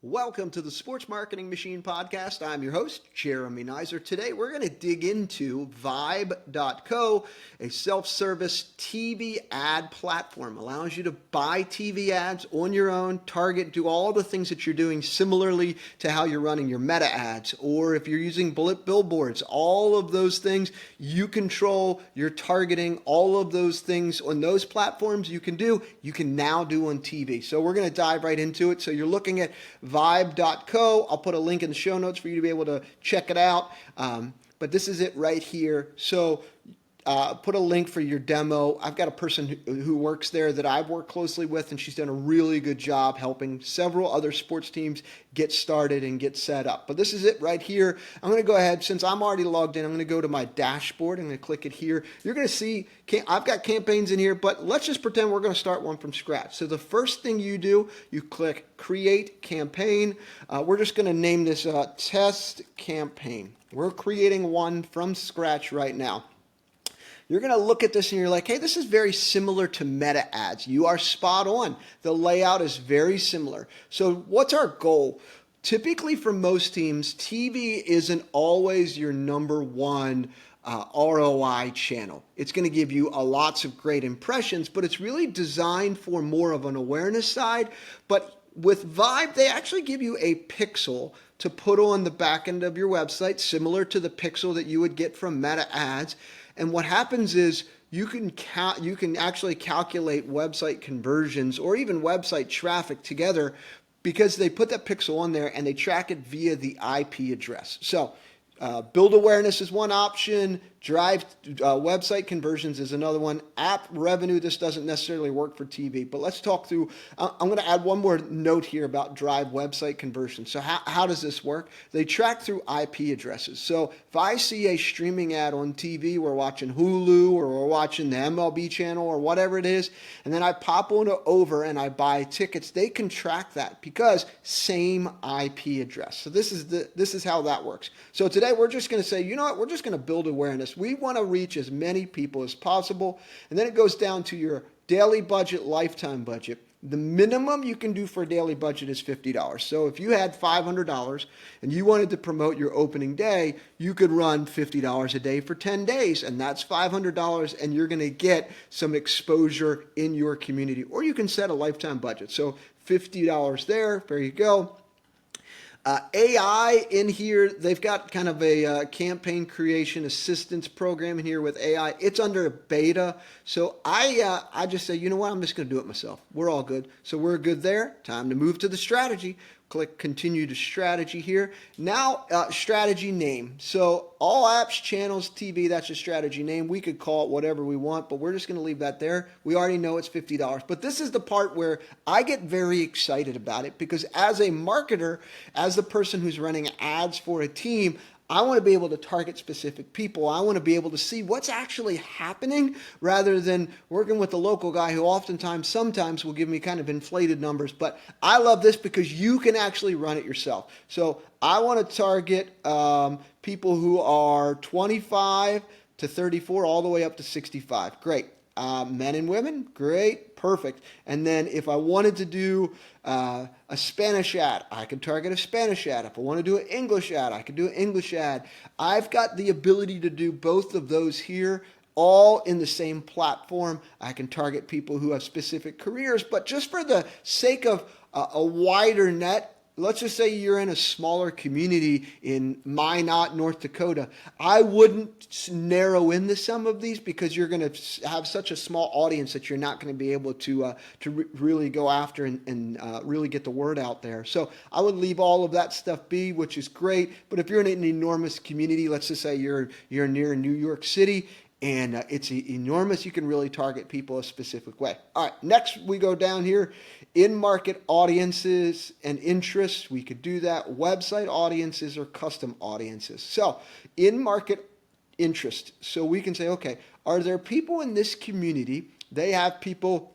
Welcome to the Sports Marketing Machine Podcast. I'm your host, Jeremy Neisser. Today we're going to dig into Vibe.co, a self-service TV ad platform. Allows you to buy TV ads on your own, target, do all the things that you're doing similarly to how you're running your meta ads. Or if you're using bullet billboards, all of those things you control, you're targeting all of those things on those platforms you can now do on TV. So we're going to dive right into it. So you're looking at Vibe.co. I'll put a link in the show notes for you to be able to check it out. But this is it right here. So put a link for your demo. I've got a person who works there that I've worked closely with, and she's done a really good job helping several other sports teams get started and get set up. But this is it right here. I'm going to go ahead, since I'm already logged in, I'm going to go to my dashboard. I'm going to click it here. You're going to see I've got campaigns in here, but let's just pretend we're going to start one from scratch. So the first thing you do, you click Create Campaign. We're just going to name this Test Campaign. We're creating one from scratch right now. You're going to look at this and you're like, hey, this is very similar to meta ads. You are spot on. The layout is very similar. So what's our goal? Typically for most teams, TV isn't always your number one ROI channel. It's going to give you lots of great impressions, but it's really designed for more of an awareness side. But with Vibe, they actually give you a pixel to put on the back end of your website, similar to the pixel that you would get from meta ads. And what happens is you can actually calculate website conversions or even website traffic together because they put that pixel on there and they track it via the IP address. So build awareness is one option. Drive website conversions is another one. App revenue, this doesn't necessarily work for TV, but let's talk through. I'm going to add one more note here about drive website conversions. So how does this work? They track through IP addresses. So if I see a streaming ad on TV, we're watching Hulu or we're watching the MLB channel or whatever it is, and then I pop on over and I buy tickets, they can track that because same IP address. So this is how that works. So today we're just going to say, you know what, we're just going to build awareness. We want to reach as many people as possible. And then it goes down to your daily budget, lifetime budget. The minimum you can do for a daily budget is $50. So if you had $500 and you wanted to promote your opening day, you could run $50 a day for 10 days. And that's $500 and you're going to get some exposure in your community. Or you can set a lifetime budget. So $50 there you go. AI in here, they've got kind of a campaign creation assistance program in here with AI. It's under beta. So I just say, you know what, I'm just going to do it myself. We're all good. So we're good there. Time to move to the strategy. Click continue to strategy here. Now strategy name. So all apps, channels, TV, that's a strategy name. We could call it whatever we want, but we're just going to leave that there. We already know it's $50. But this is the part where I get very excited about it because as a marketer, as the person who's running ads for a team, I want to be able to target specific people. I want to be able to see what's actually happening rather than working with the local guy who sometimes will give me kind of inflated numbers. But I love this because you can actually run it yourself. So I want to target people who are 25 to 34 all the way up to 65. Great. Men and women, great, perfect. And then if I wanted to do a Spanish ad, I could target a Spanish ad. If I want to do an English ad, I could do an English ad. I've got the ability to do both of those here, all in the same platform. I can target people who have specific careers, but just for the sake of a wider net, let's just say you're in a smaller community in Minot, North Dakota. I wouldn't narrow into some of these because you're going to have such a small audience that you're not going to be able to really go after and really get the word out there. So I would leave all of that stuff be, which is great. But if you're in an enormous community, let's just say you're near New York City, and it's enormous. You can really target people a specific way. All right, next we go down here. In-market audiences and interests. We could do that. Website audiences or custom audiences. So in-market interest. So we can say, okay, are there people in this community? They have people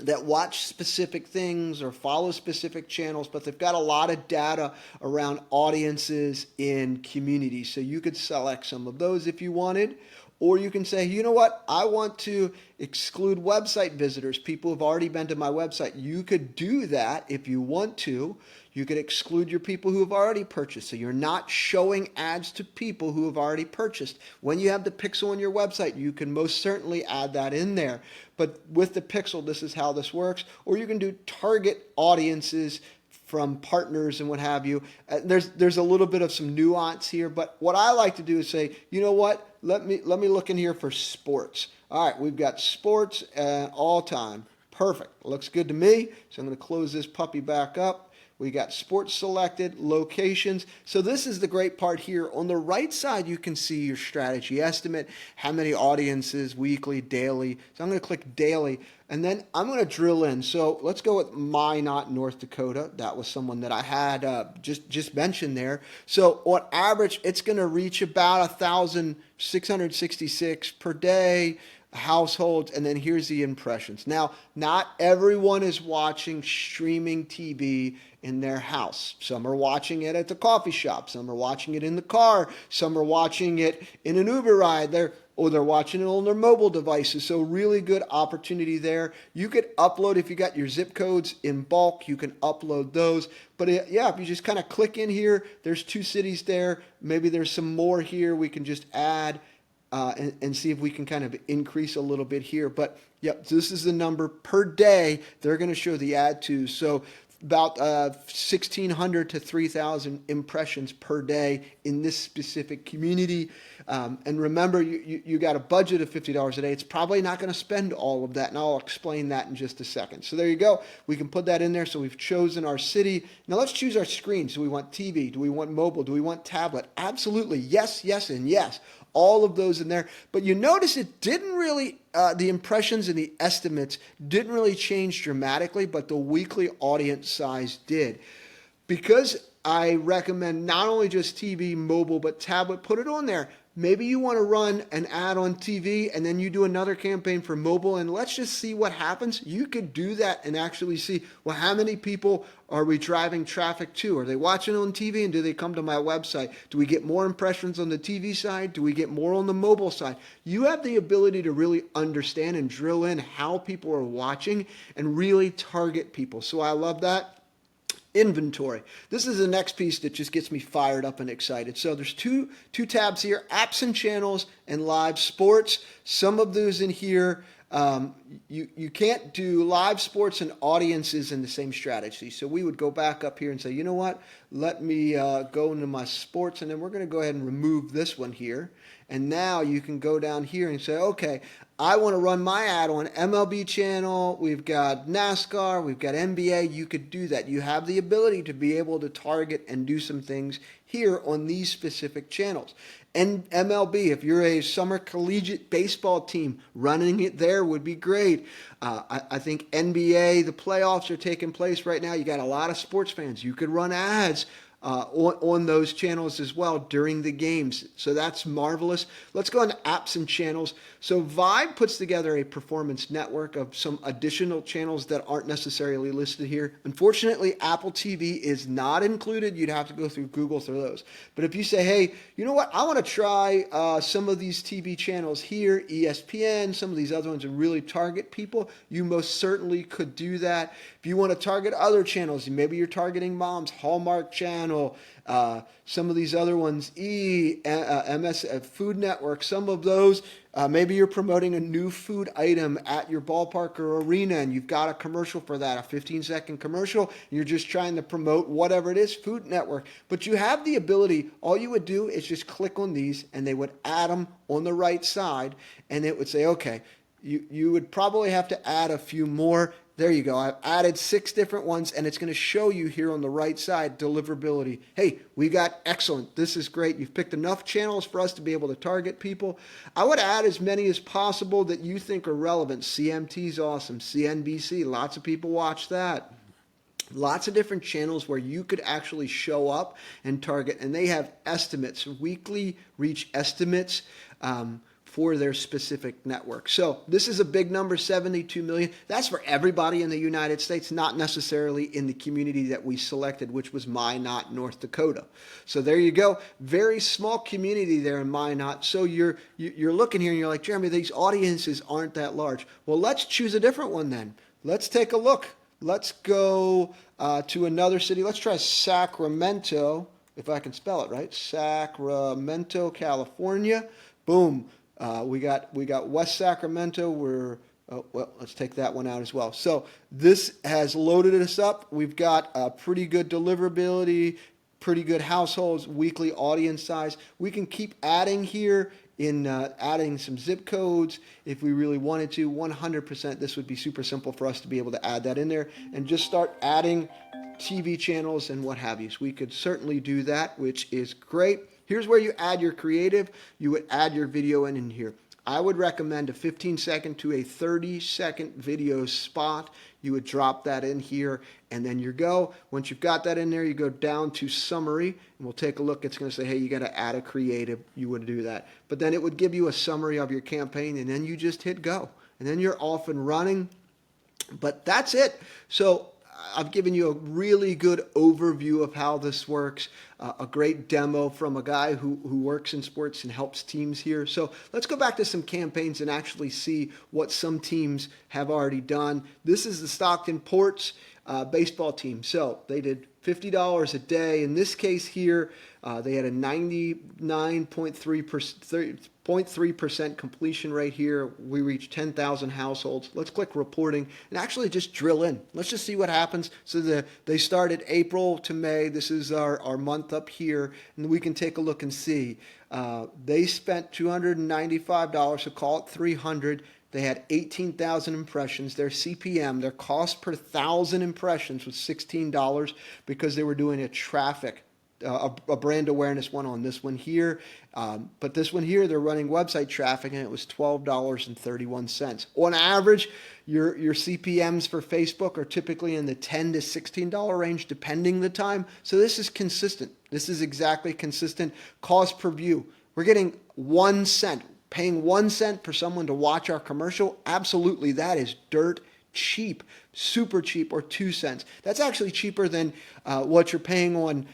that watch specific things or follow specific channels, but they've got a lot of data around audiences in communities. So you could select some of those if you wanted. Or you can say, you know what, I want to exclude website visitors, people who've already been to my website. You could do that if you want to. You could exclude your people who have already purchased. So you're not showing ads to people who have already purchased. When you have the pixel on your website, you can most certainly add that in there. But with the pixel, this is how this works. Or you can do target audiences from partners and what have you. There's a little bit of some nuance here, but what I like to do is say, you know what? Let me look in here for sports. All right, we've got sports all time. Perfect. Looks good to me. So I'm going to close this puppy back up. We got sports selected, locations. So this is the great part here. On the right side, you can see your strategy estimate, how many audiences, weekly, daily. So I'm going to click daily, and then I'm going to drill in. So let's go with Minot, North Dakota. That was someone that I had just mentioned there. So on average, it's going to reach about 1,666 per day. Households, and then here's the impressions. Now, not everyone is watching streaming TV in their house. Some are watching it at the coffee shop. Some are watching it in the car. Some are watching it in an Uber ride. They're watching it on their mobile devices. So really good opportunity there. You could upload, if you got your zip codes in bulk, you can upload those. But yeah, if you just kind of click in here, there's 2 cities there. Maybe there's some more here we can just add. And see if we can kind of increase a little bit here. But yep, this is the number per day they're going to show the ad to. So about 1,600 to 3,000 impressions per day in this specific community. And remember, you got a budget of $50 a day. It's probably not going to spend all of that, and I'll explain that in just a second. So there you go. We can put that in there. So we've chosen our city. Now let's choose our screen. Do we want TV? Do we want mobile? Do we want tablet? Absolutely. Yes, yes, and yes. All of those in there. But you notice it didn't really, the impressions and the estimates didn't really change dramatically, but the weekly audience size did. Because I recommend not only just TV, mobile, but tablet, put it on there. Maybe you want to run an ad on TV and then you do another campaign for mobile, and let's just see what happens. You could do that and actually see, well, how many people are we driving traffic to? Are they watching on TV and do they come to my website? Do we get more impressions on the TV side? Do we get more on the mobile side? You have the ability to really understand and drill in how people are watching and really target people. So I love that. Inventory. This is the next piece that just gets me fired up and excited. So there's two tabs here, apps and channels and live sports. Some of those in here, you can't do live sports and audiences in the same strategy. So we would go back up here and say, you know what, let me go into my sports, and then we're going to go ahead and remove this one here. And now you can go down here and say, okay, I want to run my ad on MLB channel. We've got NASCAR. We've got NBA. You could do that. You have the ability to be able to target and do some things here on these specific channels. And MLB, if you're a summer collegiate baseball team, running it there would be great. I think NBA, the playoffs are taking place right now. You got a lot of sports fans. You could run ads on those channels as well during the games. So that's marvelous. Let's go into apps and channels. So Vibe puts together a performance network of some additional channels that aren't necessarily listed here. Unfortunately, Apple TV is not included. You'd have to go through Google through those. But if you say, hey, you know what? I want to try some of these TV channels here, ESPN, some of these other ones, and really target people, you most certainly could do that. If you want to target other channels, maybe you're targeting Mom's Hallmark Channel, some of these other ones, MS Food Network, some of those, maybe you're promoting a new food item at your ballpark or arena and you've got a commercial for that, a 15-second commercial, and you're just trying to promote whatever it is, Food Network. But you have the ability, all you would do is just click on these and they would add them on the right side, and it would say, okay, you would probably have to add a few more. There you go. I've added 6 different ones, and it's going to show you here on the right side, deliverability. Hey, we got excellent. This is great. You've picked enough channels for us to be able to target people. I would add as many as possible that you think are relevant. CMT's awesome. CNBC, lots of people watch that. Lots of different channels where you could actually show up and target, and they have estimates, weekly reach estimates, for their specific network. So this is a big number, 72 million. That's for everybody in the United States, not necessarily in the community that we selected, which was Minot, North Dakota. So there you go. Very small community there in Minot. So you're looking here and you're like, Jeremy, these audiences aren't that large. Well, let's choose a different one then. Let's take a look. Let's go to another city. Let's try Sacramento, if I can spell it right. Sacramento, California. Boom. We got West Sacramento. Well, let's take that one out as well. So this has loaded us up. We've got pretty good deliverability, pretty good households, weekly audience size. We can keep adding here in adding some zip codes if we really wanted to. 100%, this would be super simple for us to be able to add that in there and just start adding TV channels and what have you. So we could certainly do that, which is great. Here's where you add your creative. You would add your video in here. I would recommend a 15-second to a 30-second video spot. You would drop that in here, and then you go. Once you've got that in there, you go down to summary, and we'll take a look. It's going to say, hey, you got to add a creative. You would do that. But then it would give you a summary of your campaign, and then you just hit go. And then you're off and running. But that's it. So I've given you a really good overview of how this works, a great demo from a guy who works in sports and helps teams here. So let's go back to some campaigns and actually see what some teams have already done. This is the Stockton Ports baseball team. So they did $50 a day. In this case here, they had a 99.3% completion rate here. We reached 10,000 households. Let's click reporting and actually just drill in. Let's just see what happens. So they started April to May. This is our month up here, and we can take a look and see. They spent $295, so call it $300. They had 18,000 impressions. Their CPM, their cost per 1,000 impressions was $16 because they were doing a traffic, a brand awareness one on this one here. But this one here, they're running website traffic, and it was $12.31. On average, your CPMs for Facebook are typically in the $10 to $16 range, depending the time. So this is consistent. This is exactly consistent. Cost per view, we're getting 1 cent. Paying 1 cent for someone to watch our commercial, absolutely, that is dirt cheap, super cheap, or 2 cents. That's actually cheaper than what you're paying on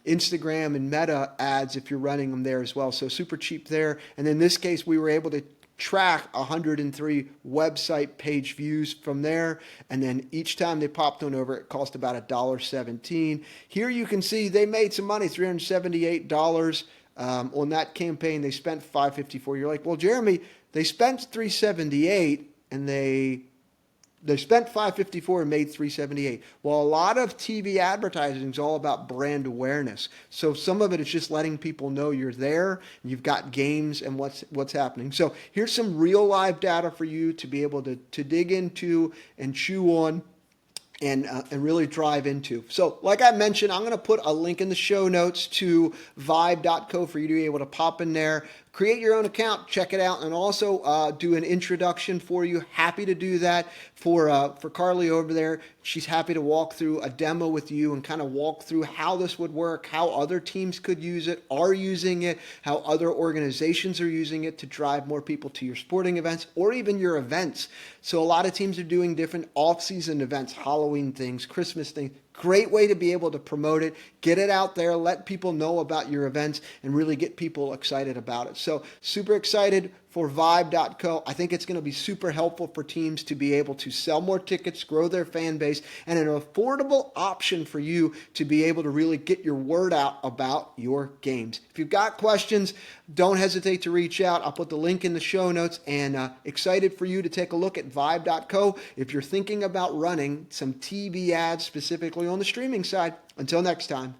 Instagram and Meta ads if you're running them there as well. So super cheap there. And in this case, we were able to track 103 website page views from there. And then each time they popped on over, it cost about $1.17. Here you can see they made some money, $378. On that campaign, they spent $554. You're like, well, Jeremy, they spent $378 and they spent $554 and made $378. Well, a lot of TV advertising is all about brand awareness. So some of it is just letting people know you're there, and you've got games and what's happening. So here's some real live data for you to be able to dig into and chew on. And really drive into. So like I mentioned, I'm going to put a link in the show notes to vibe.co for you to be able to pop in there, create your own account, check it out, and also do an introduction for you. Happy to do that for Carly over there. She's happy to walk through a demo with you and kind of walk through how this would work, how other teams could use it, are using it, how other organizations are using it to drive more people to your sporting events or even your events. So a lot of teams are doing different off-season events, Halloween things, Christmas things. Great way to be able to promote it, get it out there, let people know about your events, and really get people excited about it. So super excited for vibe.co. I think it's going to be super helpful for teams to be able to sell more tickets, grow their fan base, and an affordable option for you to be able to really get your word out about your games. If you've got questions, don't hesitate to reach out. I'll put the link in the show notes, and excited for you to take a look at vibe.co if you're thinking about running some TV ads specifically on the streaming side. Until next time.